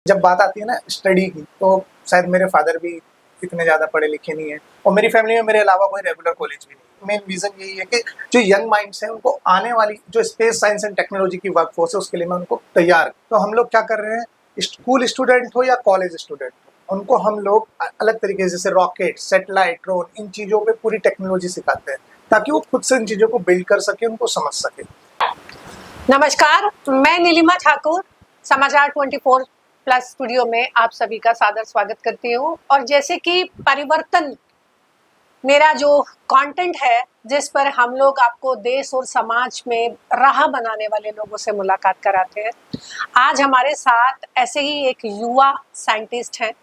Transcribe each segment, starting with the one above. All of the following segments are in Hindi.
जब बात आती है ना स्टडी की, तो शायद मेरे फादर भी इतने ज़्यादा पढ़े लिखे नहीं हैं और मेरी फैमिली में मेरे अलावा कोई रेगुलर कॉलेज भी नहीं। मेन रीज़न यही है कि जो यंग माइंड्स हैं उनको आने वाली जो स्पेस साइंस एंड टेक्नोलॉजी की वर्क फोर्स है उसके लिए मैं उनको तैयार। तो हम लोग क्या कर रहे हैं, स्कूल स्टूडेंट हो या कॉलेज स्टूडेंट हो, उनको हम लोग अलग तरीके से जैसे रॉकेट, सैटेलाइट, ड्रोन, इन चीज़ों पे पूरी टेक्नोलॉजी सिखाते हैं ताकि वो खुद से इन चीज़ों को बिल्ड कर सके, उनको समझ सके। नमस्कार, मैं नीलिमा ठाकुर समाचार 24 प्लस स्टूडियो में आप सभी का सादर स्वागत करती हूँ। और जैसे कि परिवर्तन मेरा जो कंटेंट है जिस पर हम लोग आपको देश और समाज में राह बनाने वाले लोगों से मुलाकात कराते हैं, आज हमारे साथ ऐसे ही एक युवा साइंटिस्ट हैं।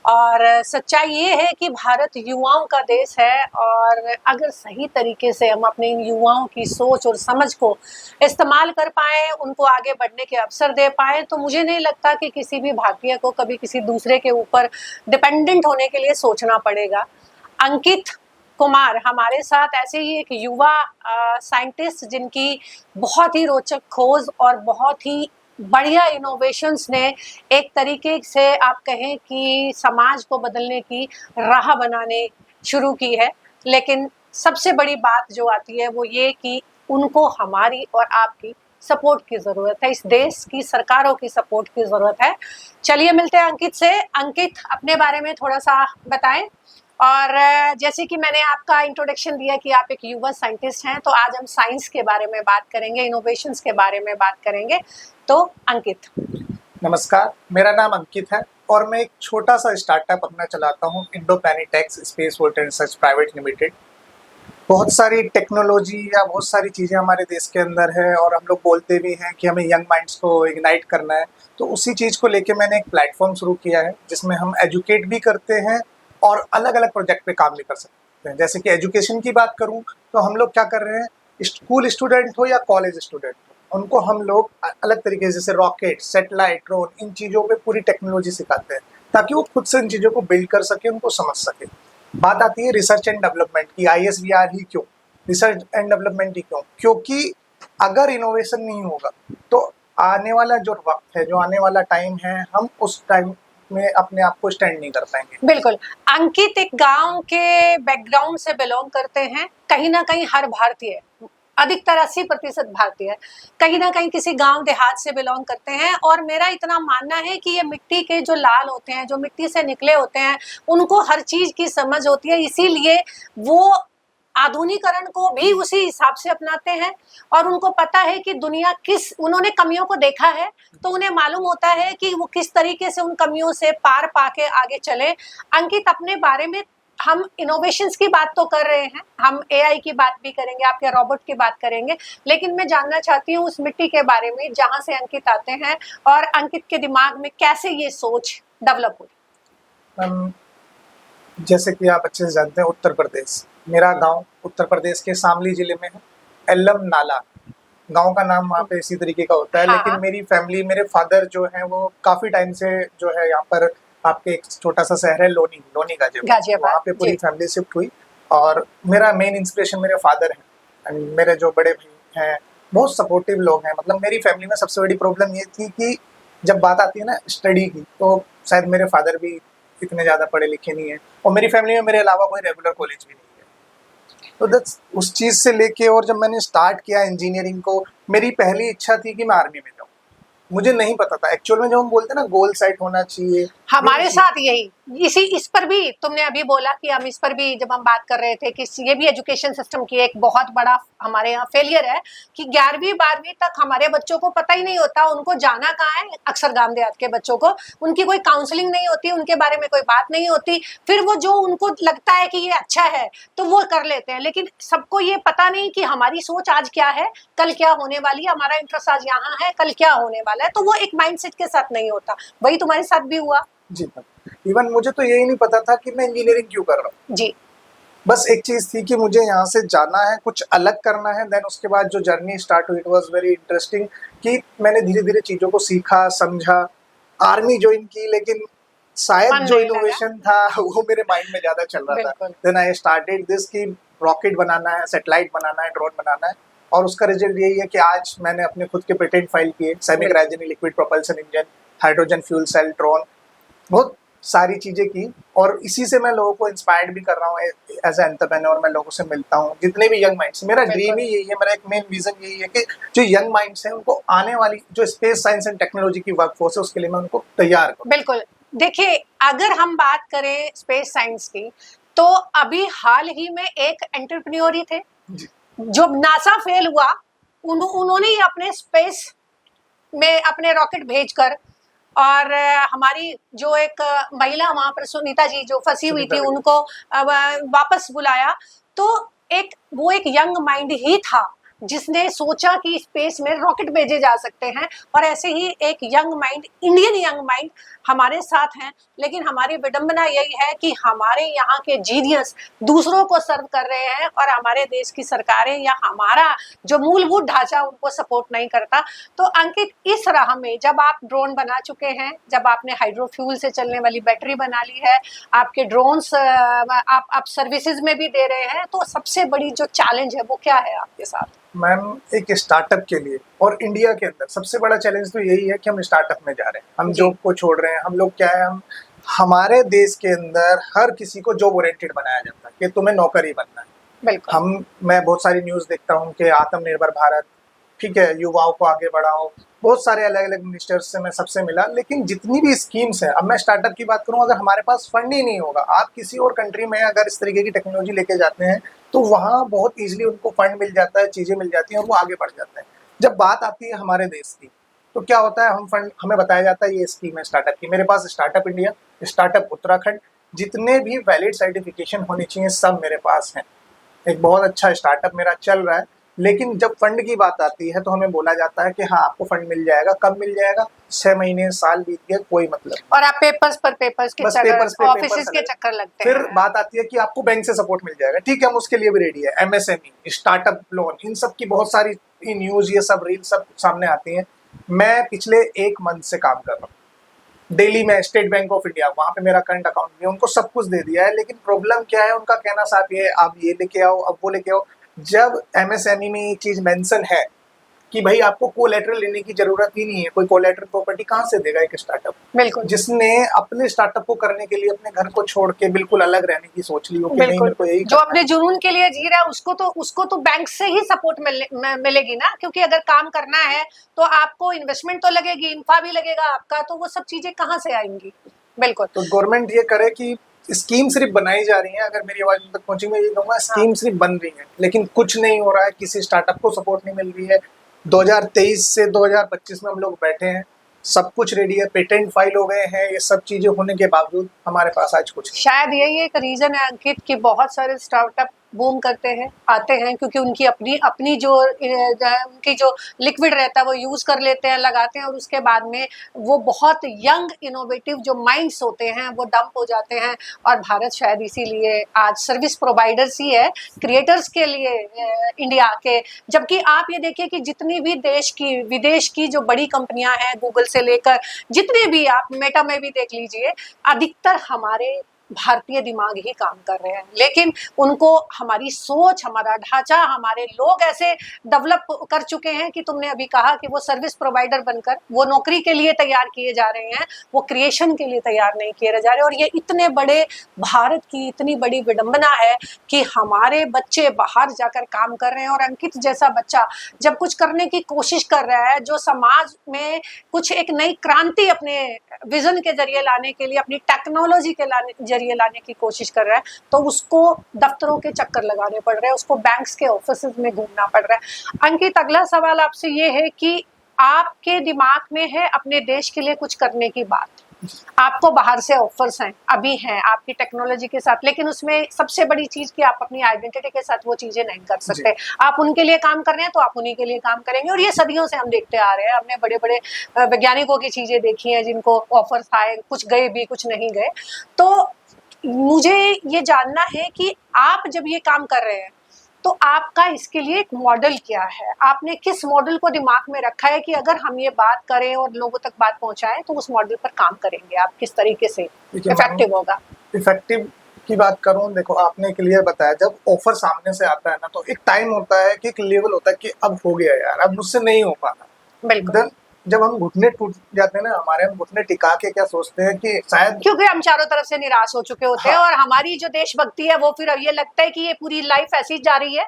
और सच्चाई ये है कि भारत युवाओं का देश है और अगर सही तरीके से हम अपने इन युवाओं की सोच और समझ को इस्तेमाल कर पाए, उनको आगे बढ़ने के अवसर दे पाए, तो मुझे नहीं लगता कि किसी भी भारतीय को कभी किसी दूसरे के ऊपर डिपेंडेंट होने के लिए सोचना पड़ेगा। अंकित कुमार हमारे साथ ऐसे ही एक युवा साइंटिस्ट जिनकी बहुत ही रोचक खोज और बहुत ही बढ़िया इनोवेशंस ने एक तरीके से आप कहें कि समाज को बदलने की राह बनाने शुरू की है। लेकिन सबसे बड़ी बात जो आती है वो ये कि उनको हमारी और आपकी सपोर्ट की ज़रूरत है, इस देश की सरकारों की सपोर्ट की ज़रूरत है। चलिए मिलते हैं अंकित से। अंकित, अपने बारे में थोड़ा सा बताएं। और जैसे कि मैंने आपका इंट्रोडक्शन दिया कि आप एक युवा साइंटिस्ट हैं, तो आज हम साइंस के बारे में बात करेंगे, इनोवेशंस के बारे में बात करेंगे। तो अंकित। नमस्कार, मेरा नाम अंकित है और मैं एक छोटा सा स्टार्टअप अपना चलाता हूँ, Indo Planetex space vault and research private limited. बहुत सारी टेक्नोलॉजी या बहुत सारी चीज़ें हमारे देश के अंदर है और हम लोग बोलते भी हैं कि हमें यंग माइंड्स को इग्नाइट करना है। तो उसी चीज़ को लेके मैंने एक प्लेटफॉर्म शुरू किया है जिसमें हम एजुकेट भी करते हैं और अलग अलग प्रोजेक्ट पे काम भी कर सकते हैं। जैसे कि एजुकेशन की बात करूँ तो हम लोग क्या कर रहे हैं, स्कूल स्टूडेंट हो या कॉलेज स्टूडेंट हो, उनको हम लोग अलग तरीके से जैसे रॉकेट, सैटेलाइट, ड्रोन, इन चीज़ों पे पूरी टेक्नोलॉजी सिखाते हैं ताकि वो खुद से इन चीज़ों को बिल्ड कर सके, उनको समझ सके। बात आती है रिसर्च एंड डेवलपमेंट की, ISVR ही क्यों, रिसर्च एंड डेवलपमेंट ही क्यों? क्योंकि अगर इनोवेशन नहीं होगा तो आने वाला जो वक्त है, जो आने वाला टाइम है, हम उस टाइम में अपने आप को स्टैंड नहीं कर पाएंगे। बिल्कुल। अंकित एक गांव के बैकग्राउंड से बिलोंग करते हैं। कहीं ना कहीं हर भारतीय, अधिकतर 80% भारतीय कहीं ना कहीं किसी गांव देहात से बिलोंग करते हैं। और मेरा इतना मानना है कि ये मिट्टी के जो लाल होते हैं, जो मिट्टी से निकले होते हैं, उनको हर चीज की समझ होती है, इसीलिए वो आधुनिकरण को भी उसी हिसाब से अपनाते हैं। और उनको पता है कि दुनिया किस, उन्होंने कमियों को देखा है, तो उन्हें मालूम होता है कि वो किस तरीके से उन कमियों से पार पाके आगे चले। अंकित, अपने बारे में, हम इनोवेशंस की बात तो कर रहे हैं, हम AI की बात भी करेंगे, आपके रोबोट की बात करेंगे, लेकिन मैं जानना चाहती हूँ उस मिट्टी के बारे में जहाँ से अंकित आते हैं और अंकित के दिमाग में कैसे ये सोच डेवलप हुई। जैसे कि आप अच्छे से जानते हैं, उत्तर प्रदेश, मेरा गांव उत्तर प्रदेश के शामली जिले में है। एल्लम नाला गांव का नाम वहाँ पे इसी तरीके का होता है। हाँ। लेकिन मेरी फैमिली, मेरे फादर जो है वो काफी टाइम से जो है यहाँ पर, आपके एक छोटा सा शहर है लोनी, लोनी गाजियाबाद, वहाँ पे पूरी फैमिली शिफ्ट हुई। और मेरा मेन इंस्पिरेशन मेरे फादर हैं। मेरे जो बड़े भाई हैं बहुत सपोर्टिव लोग हैं। मतलब मेरी फैमिली में सबसे बड़ी प्रॉब्लम ये थी कि जब बात आती है ना स्टडी की, तो शायद मेरे फादर भी इतने ज़्यादा पढ़े लिखे नहीं हैं और मेरी फैमिली में मेरे अलावा कोई रेगुलर कॉलेज भी नहीं है। तो दैट्स उस चीज़ से लेके, और जब मैंने स्टार्ट किया इंजीनियरिंग को, मेरी पहली इच्छा थी कि मैं आर्मी में जाऊँ। मुझे नहीं पता था एक्चुअल में, जो हम बोलते हैं ना गोल सेट होना चाहिए, हमारे साथ यही, इस पर भी तुमने अभी बोला कि हम इस पर भी जब हम बात कर रहे थे कि ये भी एजुकेशन सिस्टम की एक बहुत बड़ा हमारे यहाँ फेलियर है कि 11वीं 12वीं तक हमारे बच्चों को पता ही नहीं होता उनको जाना कहाँ है। अक्सर गांव देहात के बच्चों को उनकी कोई काउंसलिंग नहीं होती, उनके बारे में कोई बात नहीं होती, फिर वो जो उनको लगता है कि ये अच्छा है तो वो कर लेते हैं। लेकिन सबको ये पता नहीं कि हमारी सोच आज क्या है, कल क्या होने वाली है, हमारा इंटरेस्ट आज यहाँ है, कल क्या होने वाला है, तो वो एक माइंडसेट के साथ नहीं होता। वही तुम्हारे साथ भी हुआ? जी, इवन मुझे तो यही नहीं पता था कि मैं इंजीनियरिंग क्यों कर रहा हूँ जी। बस एक चीज़ थी कि मुझे यहाँ से जाना है, कुछ अलग करना है। देन उसके बाद जो जर्नी स्टार्ट हुई, इट वाज वेरी इंटरेस्टिंग कि मैंने धीरे धीरे चीज़ों को सीखा, समझा, आर्मी ज्वाइन की। लेकिन शायद जो इनोवेशन था वो मेरे माइंड में ज़्यादा चल रहा था। देन आई स्टार्टेड दिस कि रॉकेट बनाना है, सैटेलाइट बनाना है, ड्रोन बनाना है, और उसका रिजल्ट यही है कि आज मैंने अपने खुद के पेटेंट फाइल किए, semi cryogenic liquid propulsion engine, hydrogen fuel cell, drone, बहुत सारी चीज़ें की। और इसी से मैं लोगों को इंस्पायर्ड भी कर रहा हूँ एज ए एंटरप्रेन्योर। मैं लोगों से मिलता हूँ, जितने भी यंग माइंड्स, मेरा ड्रीम ही यही है, मेरा एक मेन विजन यही है कि जो यंग माइंड्स हैं उनको आने वाली जो स्पेस साइंस एंड टेक्नोलॉजी की वर्कफोर्स है उसके लिए मैं उनको तैयार करूँ। बिल्कुल। देखिए, अगर हम बात करें स्पेस साइंस की, तो अभी हाल ही में एक एंटरप्रेन्योर ही थे जी। जो नासा फेल हुआ, उन्होंने ही अपने स्पेस में अपने रॉकेट भेजकर, और हमारी जो एक महिला वहां पर सुनीता जी जो फंसी हुई थी उनको वापस बुलाया। तो वो एक यंग माइंड ही था जिसने सोचा कि स्पेस में रॉकेट भेजे जा सकते हैं। और ऐसे ही एक young mind, Indian young mind हमारे साथ हैं। लेकिन हमारी विडंबना यही है कि हमारे यहाँ के जीनियस दूसरों को सर्व कर रहे हैं और हमारे देश की सरकारें या हमारा जो मूलभूत ढांचा उनको सपोर्ट नहीं करता। तो अंकित, इस राह में जब आप ड्रोन बना चुके हैं, जब आपने हाइड्रोफ्यूल से चलने वाली बैटरी बना ली है, आपके ड्रोन्स आप सर्विसेज में भी दे रहे हैं, तो सबसे बड़ी जो चैलेंज है वो क्या है आपके साथ? मैम, एक स्टार्टअप के लिए और इंडिया के अंदर सबसे बड़ा चैलेंज तो यही है कि हम स्टार्टअप में जा रहे हैं, हम जॉब को छोड़ रहे हैं। हम लोग क्या है, हम हमारे देश के अंदर हर किसी को जॉब ओरिएंटेड बनाया जाता है कि तुम्हें नौकर ही बनना है। बिल्कुल। मैं बहुत सारी न्यूज़ देखता हूँ कि आत्मनिर्भर भारत, ठीक है, युवाओं को आगे बढ़ाओ, बहुत सारे अलग अलग मिनिस्टर्स से मैं सबसे मिला। लेकिन जितनी भी स्कीम्स हैं, अब मैं स्टार्टअप की बात करूँ, अगर हमारे पास फंड ही नहीं होगा, आप किसी और कंट्री में अगर इस तरीके की टेक्नोलॉजी लेके जाते हैं तो वहाँ बहुत ईजिली उनको फंड मिल जाता है, चीज़ें मिल जाती हैं और वो आगे बढ़ जाते हैं। जब बात आती है हमारे देश की, तो क्या होता है, हमें बताया जाता है ये स्कीम है स्टार्टअप की। मेरे पास स्टार्टअप इंडिया, स्टार्टअप उत्तराखंड, जितने भी वैलिड सर्टिफिकेशन होनी चाहिए सब मेरे पास हैं। एक बहुत अच्छा स्टार्टअप मेरा चल रहा है। लेकिन जब फंड की बात आती है तो हमें बोला जाता है कि हाँ, आपको फंड मिल जाएगा। कब मिल जाएगा? 6 महीने, साल बीत गया, कोई मतलब। और आप पेपर्स के चक्कर, ऑफिसेज के चक्कर लगते हैं। फिर बात आती है कि आपको बैंक से सपोर्ट मिल जाएगा। ठीक है, हम उसके लिए भी रेडी है। MSME, स्टार्टअप लोन, इन सब की बहुत सारी न्यूज, ये सब रील सब सामने आती हैं। मैं पिछले 1 मंथ से काम कर रहा हूँ दिल्ली में, स्टेट बैंक ऑफ इंडिया, वहाँ पे मेरा करंट अकाउंट भी है, उनको सब कुछ दे दिया है। लेकिन प्रॉब्लम क्या है, उनका कहना साफ ये है, आप ये लेके आओ, अब वो लेके आओ। जब MSME में ये चीज मेंशन है कि भाई आपको कोलैटरल लेने की जरूरत ही नहीं है, कोई कोलैटरल प्रॉपर्टी कहाँ से देगा एक स्टार्टअप? बिल्कुल। जिसने अपने स्टार्टअप को करने के लिए अपने घर को छोड़ के बिल्कुल अलग रहने की सोच ली हो कि नहीं, मेरे को यही जो अपने जुनून के लिए जी रहा है उसको तो बैंक से ही सपोर्ट मिलेगी ना, क्योंकि अगर काम करना है तो आपको इन्वेस्टमेंट तो लगेगी, इन्फा भी लगेगा आपका, तो वो सब चीजें कहाँ से आएंगी? बिल्कुल। तो गवर्नमेंट ये करे कि स्कीम सिर्फ बनाई जा रही है। अगर मेरी आवाज तक पहुंची, मैं ये कहूँगा स्कीम सिर्फ बन रही है लेकिन कुछ नहीं हो रहा है, किसी स्टार्टअप को सपोर्ट नहीं मिल रही है। 2023 से 2025 में हम लोग बैठे हैं, सब कुछ रेडी है, पेटेंट फाइल हो गए हैं, ये सब चीजें होने के बावजूद हमारे पास आज कुछ। शायद यही एक रीजन है अंकित कि बहुत सारे स्टार्टअप बूम करते हैं, आते हैं, क्योंकि उनकी अपनी जो उनकी जो लिक्विड रहता है वो यूज कर लेते हैं, लगाते हैं, और उसके बाद में वो बहुत यंग इनोवेटिव जो माइंड्स होते हैं वो डंप हो जाते हैं। और भारत शायद इसीलिए आज सर्विस प्रोवाइडर्स ही है क्रिएटर्स के लिए इंडिया के। जबकि आप ये देखिए कि जितनी भी विदेश की जो बड़ी कंपनियां हैं, गूगल से लेकर जितने भी, आप मेटा में भी देख लीजिए, अधिकतर हमारे भारतीय दिमाग ही काम कर रहे हैं। लेकिन उनको हमारी सोच, हमारा ढांचा, हमारे लोग ऐसे डेवलप कर चुके हैं कि तुमने अभी कहा कि वो सर्विस प्रोवाइडर बनकर वो नौकरी के लिए तैयार किए जा रहे हैं, वो क्रिएशन के लिए तैयार नहीं किए जा रहे। और ये इतने बड़े भारत की इतनी बड़ी विडंबना है कि हमारे बच्चे बाहर जाकर काम कर रहे हैं, और अंकित जैसा बच्चा जब कुछ करने की कोशिश कर रहा है, जो समाज में कुछ एक नई क्रांति अपने विजन के जरिए लाने के लिए, अपनी टेक्नोलॉजी के जरिए लाने की कोशिश कर रहा है, तो उसको दफ्तरों के चक्कर लगाने पड़ रहे हैं, उसको बैंक्स के ऑफिसेज में घूमना पड़ रहा है। अंकित, अगला सवाल आपसे ये है कि आपके दिमाग में है अपने देश के लिए कुछ करने की बात, आपको बाहर से ऑफर्स हैं, अभी हैं आपकी टेक्नोलॉजी के साथ, लेकिन उसमें सबसे बड़ी चीज कि आप अपनी आइडेंटिटी के साथ वो चीजें नहीं कर सकते। आप उनके लिए काम कर रहे हैं तो आप उन्हीं के लिए काम करेंगे, और ये सदियों से हम देखते आ रहे हैं। हमने बड़े बड़े वैज्ञानिकों की चीजें देखी हैं जिनको ऑफर्स आए, कुछ गए भी, कुछ नहीं गए। तो मुझे ये जानना है कि आप जब ये काम कर रहे हैं तो आपका इसके लिए एक मॉडल क्या है? आपने किस मॉडल को दिमाग में रखा है कि अगर हम ये बात करें और लोगों तक बात पहुंचाएं तो उस मॉडल पर काम करेंगे? आप किस तरीके से इफेक्टिव होगा? इफेक्टिव की बात करूं, देखो आपने क्लियर बताया, जब ऑफर सामने से आता है ना तो एक टाइम होता है कि एक लेवल होता है कि अब हो गया यार, अब मुझसे नहीं हो पाना। बिल्कुल। जब हम घुटने टूट जाते हैं ना हमारे, हम घुटने टिका के क्या सोचते हैं कि शायद, क्योंकि हम चारों तरफ से निराश हो चुके होते हैं, हाँ। और हमारी जो देशभक्ति है वो फिर अब ये लगता है कि ये पूरी लाइफ ऐसी जा रही है,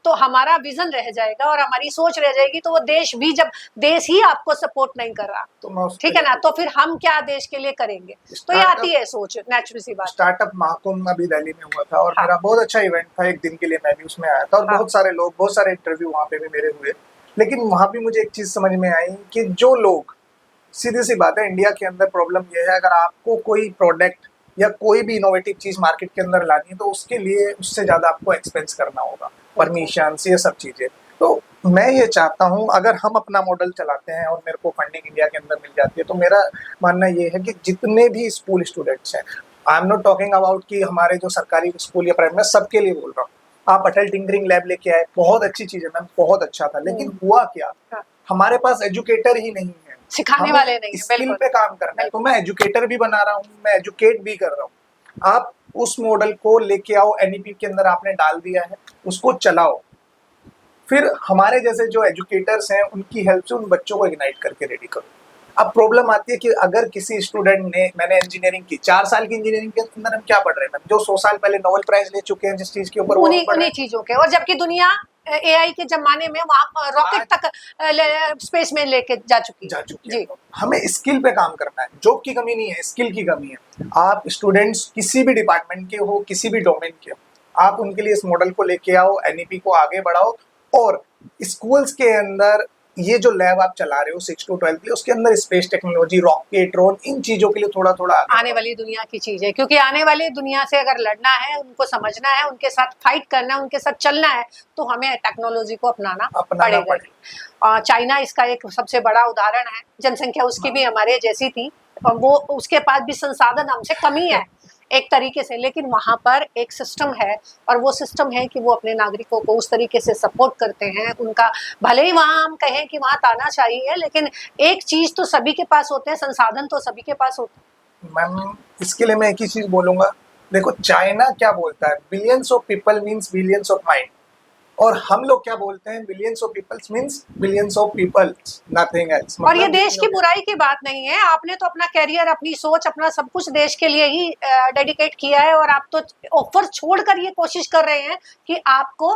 तो हमारा विजन रह जाएगा और हमारी सोच रह जाएगी। तो वो देश भी, जब देश ही आपको सपोर्ट नहीं कर रहा, तो मैं ठीक है ना, तो फिर हम क्या देश के लिए करेंगे? तो ये आती है सोच, नेचुरल सी बात। स्टार्टअप महाकुंभ अभी दिल्ली में हुआ था और हाँ। मेरा बहुत अच्छा इवेंट था, एक दिन के लिए मैं भी उसमें आया था और हाँ। बहुत सारे लोग, बहुत सारे इंटरव्यू वहाँ पे भी मेरे हुए। लेकिन वहाँ भी मुझे एक चीज समझ में आई कि जो लोग, सीधी सी बात है, इंडिया के अंदर प्रॉब्लम यह है, अगर आपको कोई प्रोडक्ट या कोई भी इनोवेटिव चीज मार्केट के अंदर लानी है तो उसके लिए उससे ज्यादा आपको एक्सपेंस करना होगा, परमिशन, ये सब चीजें। तो मैं ये चाहता हूँ अगर हम अपना मॉडल चलाते हैं और मेरे को फंडिंग इंडिया के अंदर मिल जाती है, तो मेरा मानना ये है कि जितने भी स्कूल स्टूडेंट्स हैं, I am not talking about कि हमारे जो सरकारी स्कूल या प्राइवेट, मैं सबके लिए बोल रहा हूँ। आप अटल टिंकरिंग लैब लेके आए, बहुत अच्छी चीज है मैम, बहुत अच्छा था, लेकिन हुआ क्या, हाँ। हमारे पास एजुकेटर ही नहीं है, सिखाने वाले नहीं है, स्किल बिल्कुल। पे काम करना है। तो मैं एजुकेटर भी बना रहा हूँ, मैं एजुकेट भी कर रहा हूँ। आप उस मॉडल को लेके आओ, एनईपी के अंदर आपने डाल दिया है, उसको चलाओ, फिर हमारे जैसे जो एजुकेटर्स हैं उनकी हेल्प से उन बच्चों को इग्नाइट करके रेडी करो। अब प्रॉब्लम आती है कि अगर किसी स्टूडेंट ने, मैंने इंजीनियरिंग की, 4 साल की इंजीनियरिंग के अंदर हम क्या पढ़ रहे हैं, जो 100 साल पहले नोबेल प्राइज ले चुके हैं जिस चीज के ऊपर, वो उन्हीं पढ़ रहे उन्हीं हैं। चीजों के, और जबकि दुनिया एआई के जमाने में वहां रॉकेट तक स्पेस में लेके जा चुकी है। जी, हमें स्किल पे काम करना है, जॉब की कमी नहीं है, स्किल की कमी है। आप स्टूडेंट्स किसी भी डिपार्टमेंट के हो, किसी भी डोमेन के हो, आप उनके लिए इस मॉडल को लेके आओ, एनईपी को आगे बढ़ाओ, और स्कूल्स के अंदर ये जो लैब आप चला रहे हो 6 to 12 के लिए, उसके अंदर स्पेस टेक्नोलॉजी, रॉकेट, ड्रोन, इन चीजों के लिए थोड़ा थोड़ा आने वाली दुनिया की चीज है, क्योंकि आने वाली दुनिया से अगर लड़ना है, उनको समझना है, उनके साथ फाइट करना है, उनके साथ चलना है, तो हमें टेक्नोलॉजी को अपनाना पड़ेगा। चाइना इसका एक सबसे बड़ा उदाहरण है, जनसंख्या उसकी भी हमारे जैसी थी, वो उसके पास भी संसाधन हमसे कमी है एक तरीके से, लेकिन वहां पर एक सिस्टम है, और वो सिस्टम है कि वो अपने नागरिकों को उस तरीके से सपोर्ट करते हैं। उनका भले ही वहां हम कहें कि वहां तानाशाही है, लेकिन एक चीज तो सभी के पास होते हैं, संसाधन तो सभी के पास होते हैं। मैम इसके लिए मैं एक ही चीज बोलूंगा, देखो चाइना क्या बोलता है, billions of people means billions of mind, और हम लोग क्या बोलते हैं, billions of peoples means billions of peoples, nothing else. और ये देश की बुराई की बात नहीं है, आपने तो अपना कैरियर, अपनी सोच, अपना सब कुछ देश के लिए ही डेडिकेट किया है, और आप तो ऑफर छोड़कर ये कोशिश कर रहे हैं कि आपको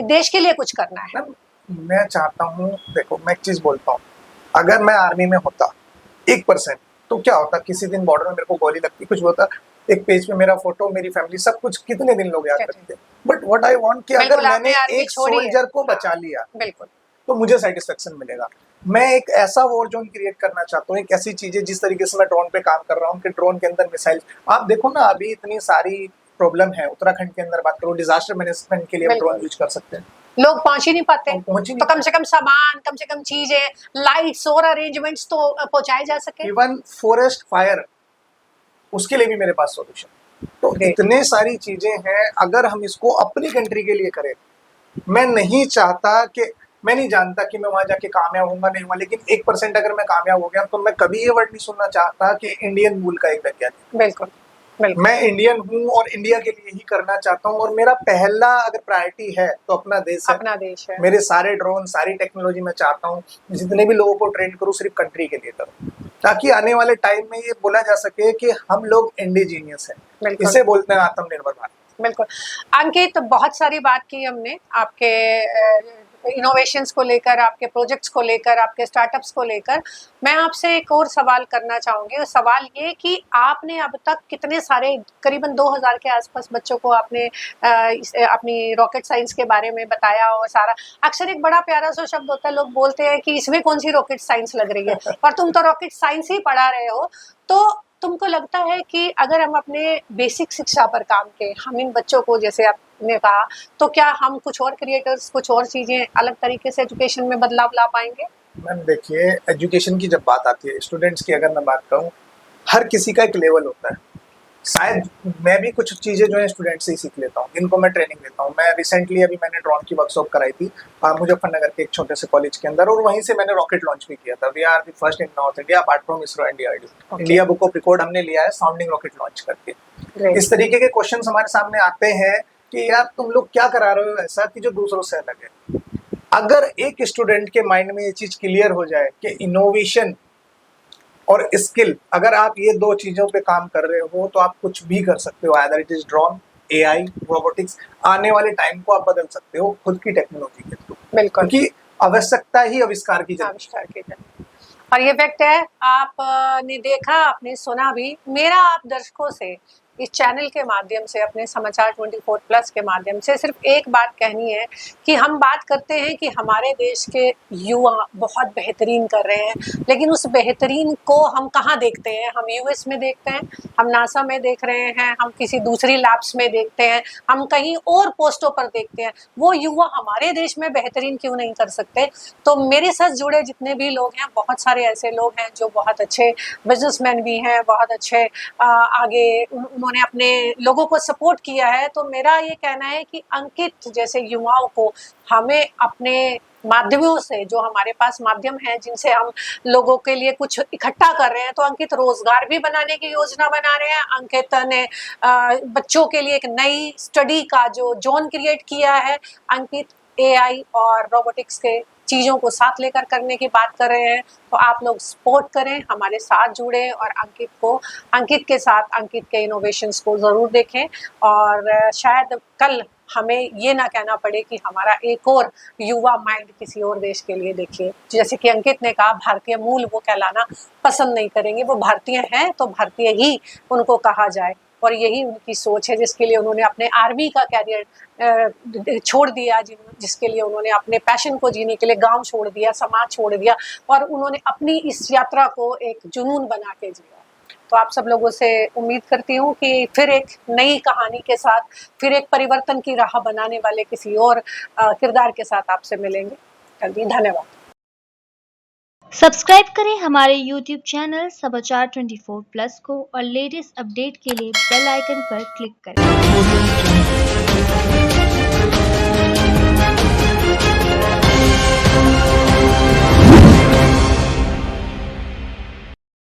देश के लिए कुछ करना है। मैं चाहता हूँ, देखो मैं एक चीज बोलता हूँ, अगर मैं आर्मी में होता 1%, तो क्या होता, किसी दिन बॉर्डर में मेरे को गोली लगती, कुछ होता, एक पेज पे मेरा फोटो, मेरी फैमिली, सब कुछ, कितने दिन लोग याद रखते हैं। बट व्हाट आई वांट कि अगर मैंने एक सोल्जर को बचा लिया, बिल्कुल, तो मुझे सेटिस्फेक्शन मिलेगा। मैं एक ऐसा वॉर जोन क्रिएट करना चाहता हूँ, एक ऐसी चीजें, जिस तरीके से मैं ड्रोन पे काम कर रहा हूँ कि ड्रोन के अंदर मिसाइल, आप देखो ना अभी इतनी सारी प्रॉब्लम है, उत्तराखंड के अंदर बात करो, डिजास्टर मैनेजमेंट के लिए ड्रोन यूज कर सकते हैं, लोग पहुंच ही नहीं पाते, तो कम से कम सामान, कम से कम चीजें, लाइट्स और अरेंजमेंट्स तो पहुंचाए जा सके। इवन फॉरेस्ट फायर, उसके लिए भी मेरे पास सोल्यूशन। तो इतने सारी चीजें हैं, अगर हम इसको अपनी कंट्री के लिए करें, मैं नहीं चाहता कि, मैं नहीं जानता कि मैं वहां जाके कामयाब होऊंगा नहीं हुआ, लेकिन 1% अगर मैं कामयाब हो गया, तो मैं कभी ये वर्ड नहीं सुनना चाहता कि इंडियन मूल का एक वैज्ञानिक। बिल्कुल, बिल्कुल। मैं इंडियन हूँ और इंडिया के लिए ही करना चाहता हूँ, और मेरा पहला अगर प्रायोरिटी है तो अपना देश है, अपना देश है। मेरे सारे ड्रोन, सारी टेक्नोलॉजी मैं चाहता हूँ जितने भी लोगों को ट्रेन करूँ, सिर्फ कंट्री के लिए करूँ, ताकि आने वाले टाइम में ये बोला जा सके कि हम लोग इंडिजीनियस हैं। इसे बोलते हैं आत्मनिर्भर भारत। बिल्कुल अंकित, बहुत सारी बात की हमने आपके इनोवेशंस को लेकर, आपके प्रोजेक्ट्स को लेकर, आपके स्टार्टअप्स को लेकर। मैं आपसे एक और सवाल करना चाहूँगी, सवाल ये कि आपने अब तक कितने सारे, करीबन 2000 के आसपास बच्चों को आपने अपनी रॉकेट साइंस के बारे में बताया, और सारा, अक्सर एक बड़ा प्यारा सा शब्द होता है, लोग बोलते हैं कि इसमें कौन सी रॉकेट साइंस लग रही है, पर तुम तो रॉकेट साइंस ही पढ़ा रहे हो। तो तुमको लगता है कि अगर हम अपने बेसिक शिक्षा पर काम के, हम इन बच्चों को, जैसे आपने कहा, तो क्या हम कुछ और क्रिएटर्स, कुछ और चीजें अलग तरीके से एजुकेशन में बदलाव ला पाएंगे? मैम देखिए, एजुकेशन की जब बात आती है, स्टूडेंट्स की अगर मैं बात करूँ, हर किसी का एक लेवल होता है। शायद मैं भी कुछ चीज़ें जो है स्टूडेंट से ही सीख लेता हूँ, जिनको मैं ट्रेनिंग देता हूँ। मैं रिसेंटली अभी मैंने ड्रोन की वर्कशॉप कराई थी मुजफ्फरनगर के एक छोटे से कॉलेज के अंदर, और वहीं से मैंने रॉकेट लॉन्च भी किया था। We are the first in north India apart from ISRO and DRDO। India book of record हमने लिया है साउंडिंग रॉकेट लॉन्च करके। इस तरीके के क्वेश्चन हमारे सामने आते हैं कि यार तुम लोग क्या करा रहे हो ऐसा कि जो दूसरों से अलग है। अगर एक स्टूडेंट के माइंड में ये चीज क्लियर हो जाए कि इनोवेशन और स्किल, अगर आप ये दो चीजों पे काम कर रहे हो तो आप कुछ भी कर सकते हो, either it is drone, AI, robotics. आने वाले टाइम को आप बदल सकते हो खुद की टेक्नोलॉजी के थ्रू, बिल्कुल क्योंकि आवश्यकता ही आविष्कार की जरूरत आविष्कार की जाए। और ये फैक्ट है, आपने देखा, आपने सुना भी। मेरा आप दर्शकों से इस चैनल के माध्यम से, अपने समाचार 24 प्लस के माध्यम से सिर्फ एक बात कहनी है कि हम बात करते हैं कि हमारे देश के युवा बहुत बेहतरीन कर रहे हैं, लेकिन उस बेहतरीन को हम कहाँ देखते हैं? हम यूएस में देखते हैं, हम नासा में देख रहे हैं, हम किसी दूसरी लैब्स में देखते हैं, हम कहीं और पोस्टों पर देखते हैं। वो युवा हमारे देश में बेहतरीन क्यों नहीं कर सकते? तो मेरे साथ जुड़े जितने भी लोग हैं, बहुत सारे ऐसे लोग हैं जो बहुत अच्छे बिजनेसमैन भी हैं, बहुत अच्छे आगे उन्होंने अपने लोगों को सपोर्ट किया है। तो मेरा ये कहना है कि अंकित जैसे युवाओं को हमें अपने माध्यमों से, जो हमारे पास माध्यम है जिनसे हम लोगों के लिए कुछ इकट्ठा कर रहे हैं, तो अंकित रोजगार भी बनाने की योजना बना रहे हैं। अंकित ने बच्चों के लिए एक नई स्टडी का जो जोन क्रिएट किया है। अंकित एआई और रोबोटिक्स के चीज़ों को साथ लेकर करने की बात कर रहे हैं। तो आप लोग सपोर्ट करें, हमारे साथ जुड़ें और अंकित के साथ, अंकित के इनोवेशंस को ज़रूर देखें। और शायद कल हमें ये ना कहना पड़े कि हमारा एक और युवा माइंड किसी और देश के लिए देखिए। जैसे कि अंकित ने कहा, भारतीय मूल वो कहलाना पसंद नहीं करेंगे, वो भारतीय हैं तो भारतीय ही उनको कहा जाए। और यही उनकी सोच है, जिसके लिए उन्होंने अपने आर्मी का कैरियर छोड़ दिया, जिसके लिए उन्होंने अपने पैशन को जीने के लिए गांव छोड़ दिया, समाज छोड़ दिया, और उन्होंने अपनी इस यात्रा को एक जुनून बना के जिया। तो आप सब लोगों से उम्मीद करती हूँ कि फिर एक नई कहानी के साथ, फिर एक परिवर्तन की राह बनाने वाले किसी और किरदार के साथ आपसे मिलेंगे। जल्दी। धन्यवाद। सब्सक्राइब करें हमारे YouTube चैनल समाचार 24 प्लस को और लेटेस्ट अपडेट के लिए बेल आइकन पर क्लिक करें।